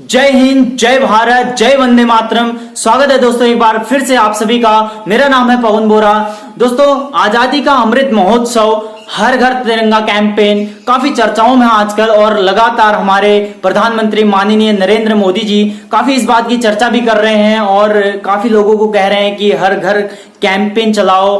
जय हिंद, जय भारत, जय वंदे मातरम। स्वागत है दोस्तों एक बार फिर से आप सभी का। मेरा नाम है पवन बोरा। दोस्तों, आजादी का अमृत महोत्सव, हर घर तिरंगा कैंपेन काफी चर्चाओं में आजकल, और लगातार हमारे प्रधानमंत्री माननीय नरेंद्र मोदी जी काफी इस बात की चर्चा भी कर रहे हैं और काफी लोगों को कह रहे हैं कि हर घर कैंपेन चलाओ।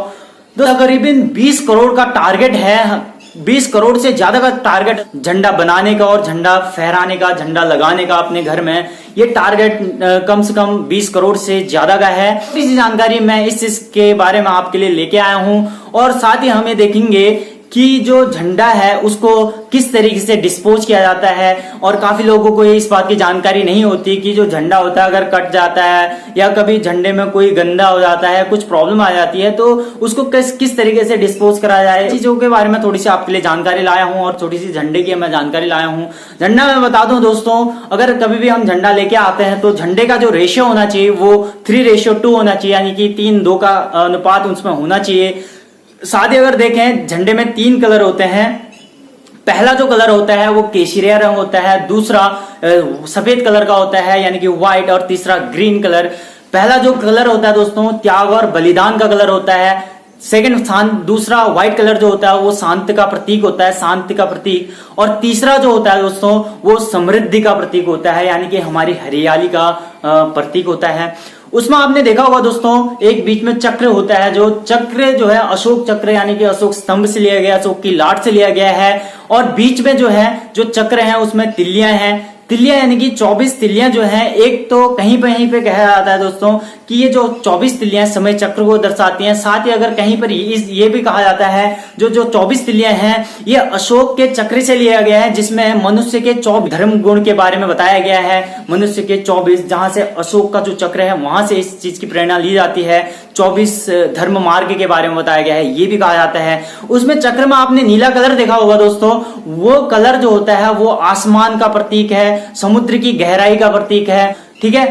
दोस्तों, करीबन 20 करोड़ का टारगेट है, 20 करोड़ से ज्यादा का टारगेट झंडा बनाने का और झंडा फहराने का, झंडा लगाने का अपने घर में। ये टारगेट कम से कम 20 करोड़ से ज्यादा का है। इसी जानकारी मैं इस चीज के बारे में आपके लिए लेके आया हूं, और साथ ही हमें देखेंगे कि जो झंडा है उसको किस तरीके से डिस्पोज किया जाता है। और काफी लोगों को इस बात की जानकारी नहीं होती कि जो झंडा होता है अगर कट जाता है या कभी झंडे में कोई गंदा हो जाता है, कुछ प्रॉब्लम आ जाती है, तो उसको किस तरीके से डिस्पोज करा जाए, चीजों के बारे में थोड़ी सी आपके लिए जानकारी लाया हूं। और छोटी सी झंडे की मैं जानकारी लाया हूं। झंडा मैं बता दूं दोस्तों, अगर कभी भी हम झंडा लेके आते हैं तो झंडे का जो रेशियो होना चाहिए वो 3:2 होना चाहिए, यानी कि 3:2 का अनुपात उसमें होना चाहिए। साथ ही अगर देखें, झंडे में 3 कलर होते हैं। पहला जो कलर होता है वो केसरिया रंग होता है, दूसरा सफेद कलर का होता है यानी कि व्हाइट, और तीसरा ग्रीन कलर। पहला जो कलर होता है दोस्तों त्याग और बलिदान का कलर होता है। सेकंड शांत, दूसरा व्हाइट कलर जो होता है वो शांति का प्रतीक होता है, शांति का प्रतीक। और तीसरा जो होता है दोस्तों वो समृद्धि का प्रतीक होता है, यानी कि हमारी हरियाली का प्रतीक होता है। उसमें आपने देखा होगा दोस्तों, एक बीच में चक्र होता है। जो चक्र जो है अशोक चक्र यानी कि अशोक स्तंभ से लिया गया, अशोक की लाट से लिया गया है। और बीच में जो है जो चक्र है उसमें तिल्लियां हैं। तिल्लियां यानी कि 24 तिल्लियां जो हैं, एक तो कहीं पे कहा जाता है दोस्तों कि ये जो 24 तिल्लियां समय चक्र को दर्शाती हैं। साथ ही अगर कहीं पर ये भी कहा जाता है जो 24 तिल्लियां हैं ये अशोक के चक्र से लिया गया है, जिसमें मनुष्य के 24 धर्म गुण के बारे में बताया गया है। मनुष्य के 24, जहां से अशोक का जो चक्र है वहां से इस चीज की प्रेरणा ली जाती है। 24 धर्म मार्ग के बारे में बताया गया है, ये भी कहा जाता है। उसमें चक्र में आपने नीला कलर देखा होगा दोस्तों, वो कलर जो होता है वो आसमान का प्रतीक है, समुद्र की गहराई का प्रतीक है। ठीक है,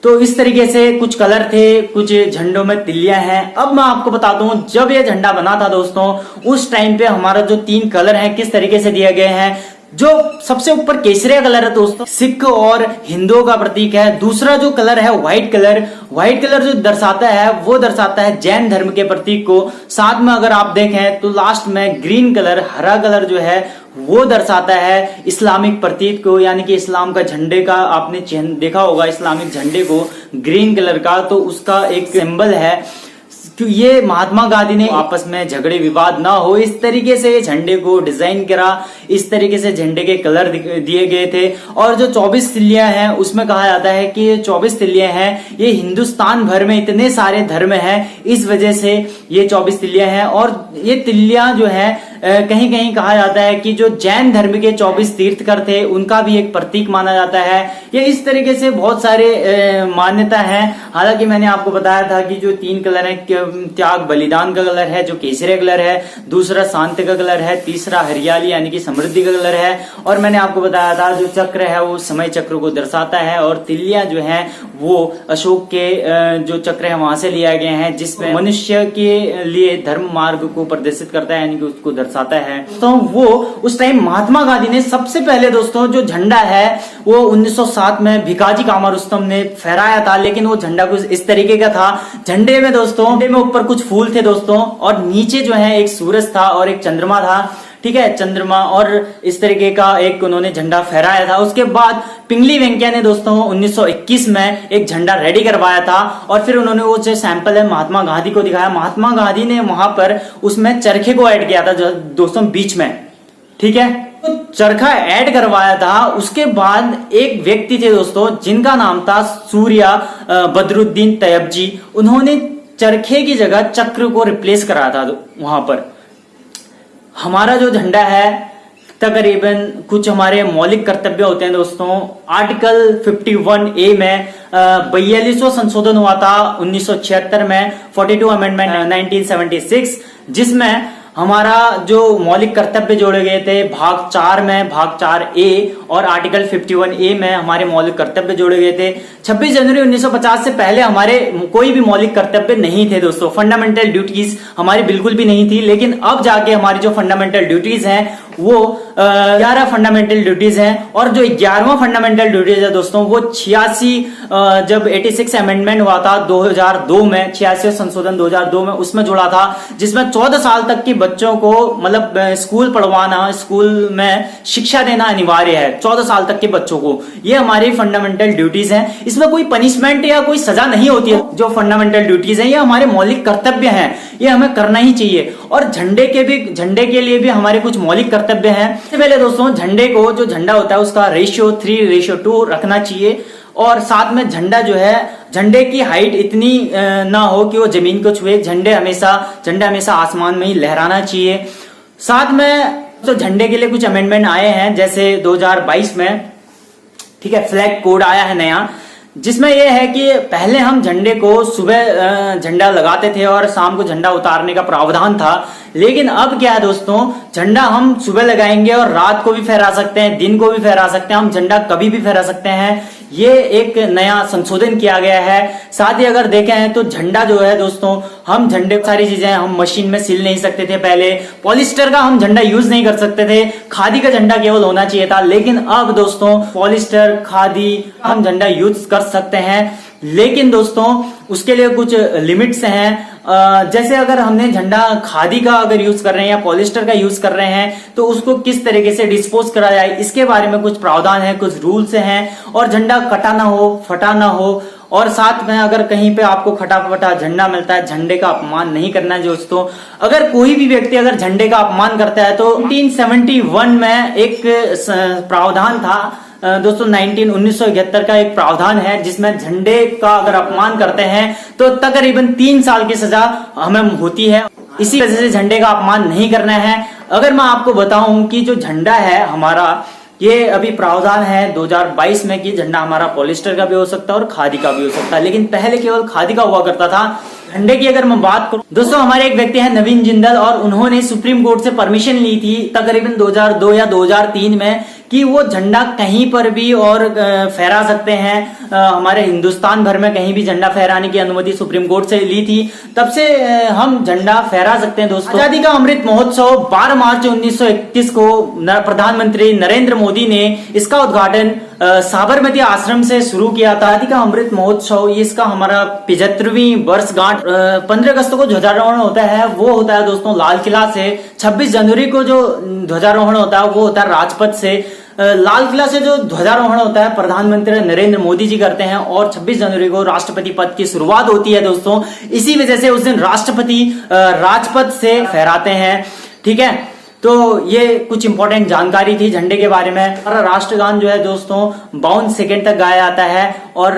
तो इस तरीके से कुछ कलर थे, कुछ झंडों में तिल्लियां हैं। अब मैं आपको बता दूं, जब ये झंडा बना था दोस्तों उस टाइम पे हमारा जो 3 कलर हैं किस तरीके से दिए गए हैं। जो सबसे ऊपर केसरिया कलर है दोस्तों, सिख और हिंदुओं का प्रतीक है। दूसरा जो कलर है व्हाइट कलर, व्हाइट कलर जो दर्शाता है वो दर्शाता है जैन धर्म के प्रतीक को। साथ में अगर आप देखें तो लास्ट में ग्रीन कलर, हरा कलर जो है वो दर्शाता है इस्लामिक प्रतीक को, यानी कि इस्लाम का झंडे का आपने चिन्ह देखा होगा, इस्लामिक झंडे को ग्रीन कलर का, तो उसका एक सिंबल है। क्यों ये महात्मा गांधी ने आपस में झगड़े विवाद ना हो इस तरीके से झंडे को डिजाइन करा, इस तरीके से झंडे के कलर दिए गए थे। और जो 24 तिल्लियां हैं उसमें कहा जाता है कि ये 24 तिल्लियां हैं, ये हिंदुस्तान भर में इतने सारे धर्म हैं, इस वजह से ये 24 तिल्लियां हैं। और ये तिल्लियां जो है कहीं कहीं कहा जाता है कि जो जैन धर्म के 24 तीर्थकर थे उनका भी एक प्रतीक माना जाता है। ये इस तरीके से बहुत सारे मान्यता है। हालांकि मैंने आपको बताया था कि जो 3 कलर है, त्याग बलिदान का कलर है जो केसरिया कलर है, दूसरा शांति का कलर है, तीसरा हरियाली यानी कि समृद्धि का कलर है, और मैंने आपको बताया था जो चक्र है वो समय चक्र को दर्शाता है, और तिल्लियां जो है वो अशोक के जो चक्र है वहां से लिया गया है, जिसमें मनुष्य के लिए धर्म मार्ग को प्रदर्शित करता है, यानी कि उसको दर्शाता है। तो वो उस टाइम महात्मा गांधी ने सबसे पहले दोस्तों जो झंडा है वो 1907 में भिकाजी कामा रुस्तम ने फहराया था। लेकिन वो झंडा कुछ इस तरीके का था। झंडे में दोस्तों, झंडे में ऊपर कुछ फूल थे दोस्तों, और नीचे जो है एक सूरज था और एक चंद्रमा था। ठीक है, चंद्रमा, और इस तरीके का एक उन्होंने झंडा फहराया था। उसके बाद पिंगली वेंकैया ने दोस्तों 1921 में एक झंडा रेडी करवाया था, और फिर उन्होंने वो जो सैंपल है महात्मा गांधी को दिखाया। महात्मा गांधी ने वहां पर उसमें चरखे को ऐड किया था दोस्तों बीच में। ठीक है, तो चरखा ऐड करवाया था। उसके बाद एक व्यक्ति थे दोस्तों जिनका नाम था सूर्या बदरुद्दीन तैयबजी। उन्होंने चरखे की जगह चक्र को रिप्लेस कराया था वहां पर। हमारा जो झंडा है तकरीबन कुछ हमारे मौलिक कर्तव्य होते हैं दोस्तों। आर्टिकल 51A में 42वां संशोधन हुआ था 1976 में, 42 अमेंडमेंट 1976, जिसमें हमारा जो मौलिक कर्तव्य जोड़े गए थे भाग 4 में, भाग 4A, और आर्टिकल 51A में हमारे मौलिक कर्तव्य जोड़े गए थे। 26 जनवरी 1950 से पहले हमारे कोई भी मौलिक कर्तव्य नहीं थे दोस्तों। फंडामेंटल ड्यूटीज हमारी बिल्कुल भी नहीं थी। लेकिन अब जाके हमारी जो फंडामेंटल ड्यूटीज हैं वो 11 फंडामेंटल ड्यूटीज हैं। और जो 11वां फंडामेंटल ड्यूटीज है दोस्तों, वो 86 जब 86 अमेंडमेंट हुआ था 2002 में, 86 संशोधन 2002 में, उसमें जुड़ा था, जिसमें 14 साल तक के बच्चों को मतलब स्कूल पढ़वाना, स्कूल में शिक्षा देना अनिवार्य है 14 साल तक के बच्चों को। ये हमारी फंडामेंटल ड्यूटीज हैं। इसमें कोई पनिशमेंट या कोई सजा नहीं होती है। जो फंडामेंटल ड्यूटीज हैं ये हमारे मौलिक कर्तव्य हैं, ये हमें करना ही चाहिए। और झंडे के लिए भी हमारे कुछ मौलिक कर्तव्य हैं। सबसे पहले दोस्तों, झंडे को, जो झंडा होता है उसका रेशियो 3:2 रखना चाहिए। और साथ में झंडा जो है, झंडे की हाइट इतनी ना हो कि वो जमीन को छुए। झंडा हमेशा आसमान में ही लहराना चाहिए। साथ में तो झंडे के लिए कुछ अमेंडमेंट आए हैं, जैसे 2022 में, ठीक है, फ्लैग कोड आया है नया, जिसमें यह है कि पहले हम झंडे को सुबह झंडा लगाते थे और शाम को झंडा उतारने का प्रावधान था। लेकिन अब क्या है दोस्तों, झंडा हम सुबह लगाएंगे और रात को भी फहरा सकते हैं, दिन को भी फहरा सकते हैं, हम झंडा कभी भी फहरा सकते हैं। ये एक नया संशोधन किया गया है। साथ ही अगर देखें तो झंडा जो है दोस्तों, हम झंडे सारी चीजें हम मशीन में सिल नहीं सकते थे पहले। पॉलिस्टर का हम झंडा यूज नहीं कर सकते थे, खादी का झंडा केवल होना चाहिए था। लेकिन अब दोस्तों पॉलिस्टर, खादी हम झंडा यूज कर सकते हैं। लेकिन दोस्तों उसके लिए कुछ लिमिट्स हैं। जैसे अगर हमने झंडा खादी का अगर यूज कर रहे हैं या पॉलिस्टर का यूज कर रहे हैं, तो उसको किस तरीके से डिस्पोज करा जाए, इसके बारे में कुछ प्रावधान है, कुछ रूल्स हैं। और झंडा कटा ना हो, फटा ना हो। और साथ में अगर कहीं पे आपको फटा फटा झंडा मिलता है, झंडे का अपमान नहीं करना है दोस्तों। अगर कोई भी व्यक्ति अगर झंडे का अपमान करता है तो 1971 में एक प्रावधान था दोस्तों, 1971 का एक प्रावधान है, जिसमें झंडे का अगर अपमान करते हैं तो तकरीबन 3 साल की सजा हमें होती है। इसी वजह से झंडे का अपमान नहीं करना है। अगर मैं आपको बताऊं कि जो झंडा है हमारा, ये अभी प्रावधान है 2022 में कि झंडा हमारा पॉलिस्टर का भी हो सकता है और खादी का भी हो सकता है, लेकिन पहले केवल खादी का हुआ करता था। झंडे की अगर मैं बात करूं दोस्तों, हमारे एक व्यक्ति है नवीन जिंदल, और उन्होंने सुप्रीम कोर्ट से परमिशन ली थी तकरीबन 2002 या 2003 में कि वो झंडा कहीं पर भी और फहरा सकते हैं। हमारे हिंदुस्तान भर में कहीं भी झंडा फहराने की अनुमति सुप्रीम कोर्ट से ली थी। तब से हम झंडा फहरा सकते हैं दोस्तों। आजादी का अमृत महोत्सव 12 मार्च 1931 को प्रधानमंत्री नरेंद्र मोदी ने इसका उद्घाटन साबरमती आश्रम से शुरू किया था। आजादी का अमृत महोत्सव, इसका हमारा 75वीं वर्षगांठ 15 अगस्त को ध्वजारोहण होता है, वो होता है दोस्तों लाल किला से। 26 जनवरी को जो ध्वजारोहण होता है वो होता है राजपथ से। लाल किला से जो ध्वजारोहण होता है प्रधानमंत्री नरेंद्र मोदी जी करते हैं, और 26 जनवरी को राष्ट्रपति पद की शुरुआत होती है दोस्तों। इसी वजह से उस दिन राष्ट्रपति राजपथ से फहराते हैं, ठीक है। तो ये कुछ इंपॉर्टेंट जानकारी थी झंडे के बारे में। हमारा राष्ट्रगान जो है दोस्तों 52 सेकेंड तक गाया जाता है, और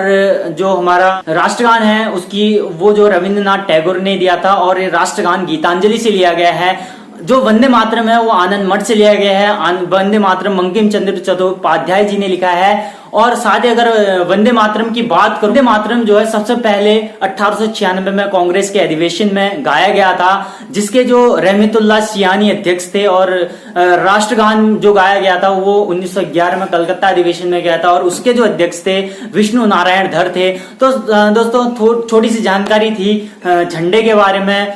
जो हमारा राष्ट्रगान है उसकी वो जो रविंद्रनाथ टैगोर ने दिया था, और ये राष्ट्रगान गीतांजलि से लिया गया है। जो वंदे मातरम है वो आनंद मठ से लिया गया है। वंदे मातरम बंकिम चंद्र चट्टोपाध्याय जी ने लिखा है। और साथ ही अगर वंदे मातरम की बात करूं, वंदे मातरम जो है सबसे पहले 1896 में कांग्रेस के अधिवेशन में गाया गया था, जिसके जो रहमतुल्लाह सियानी अध्यक्ष थे। और राष्ट्रगान जो गाया गया था वो 1911 में कलकत्ता अधिवेशन में गया था, और उसके जो अध्यक्ष थे विष्णु नारायण धर थे। तो दोस्तों छोटी सी जानकारी थी झंडे के बारे में।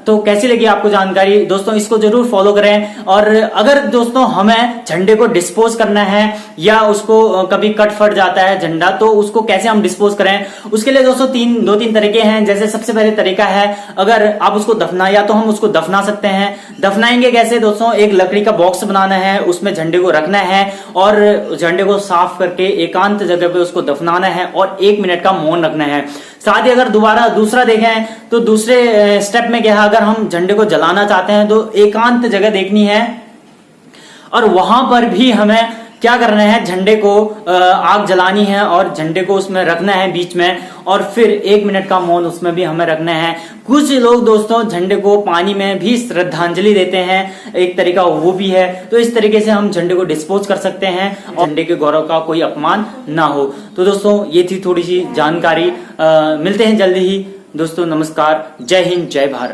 तो कैसी लगी आपको जानकारी दोस्तों, इसको जरूर फॉलो करें। और अगर दोस्तों हमें झंडे को डिस्पोज करना है, या उसको कभी कट फट जाता है झंडा, तो उसको कैसे हम डिस्पोज करें, उसके लिए दोस्तों दो तीन तरीके हैं। जैसे सबसे पहले तरीका है, अगर आप उसको या तो हम उसको दफना सकते हैं। दफनाएंगे कैसे दोस्तों, एक लकड़ी का बॉक्स बनाना है, उसमें झंडे को रखना है, और झंडे को साफ करके एकांत जगह पे उसको दफनाना है, और 1 मिनट का मौन रखना है। साथ ही अगर दूसरा देखें तो दूसरे स्टेप में क्या है, अगर हम झंडे को जलाना चाहते हैं तो एकांत जगह देखनी है, और वहां पर भी हमें क्या करना है, झंडे को आग जलानी है और झंडे को उसमें रखना है बीच में, और फिर 1 मिनट का मौन उसमें भी हमें रखना है। कुछ लोग दोस्तों झंडे को पानी में भी श्रद्धांजलि देते हैं, एक तरीका वो भी है। तो इस तरीके से हम झंडे को डिस्पोज कर सकते हैं, और झंडे के गौरव का कोई अपमान ना हो। तो दोस्तों ये थी थोड़ी सी जानकारी। मिलते हैं जल्दी ही दोस्तों, नमस्कार, जय हिंद, जय भारत।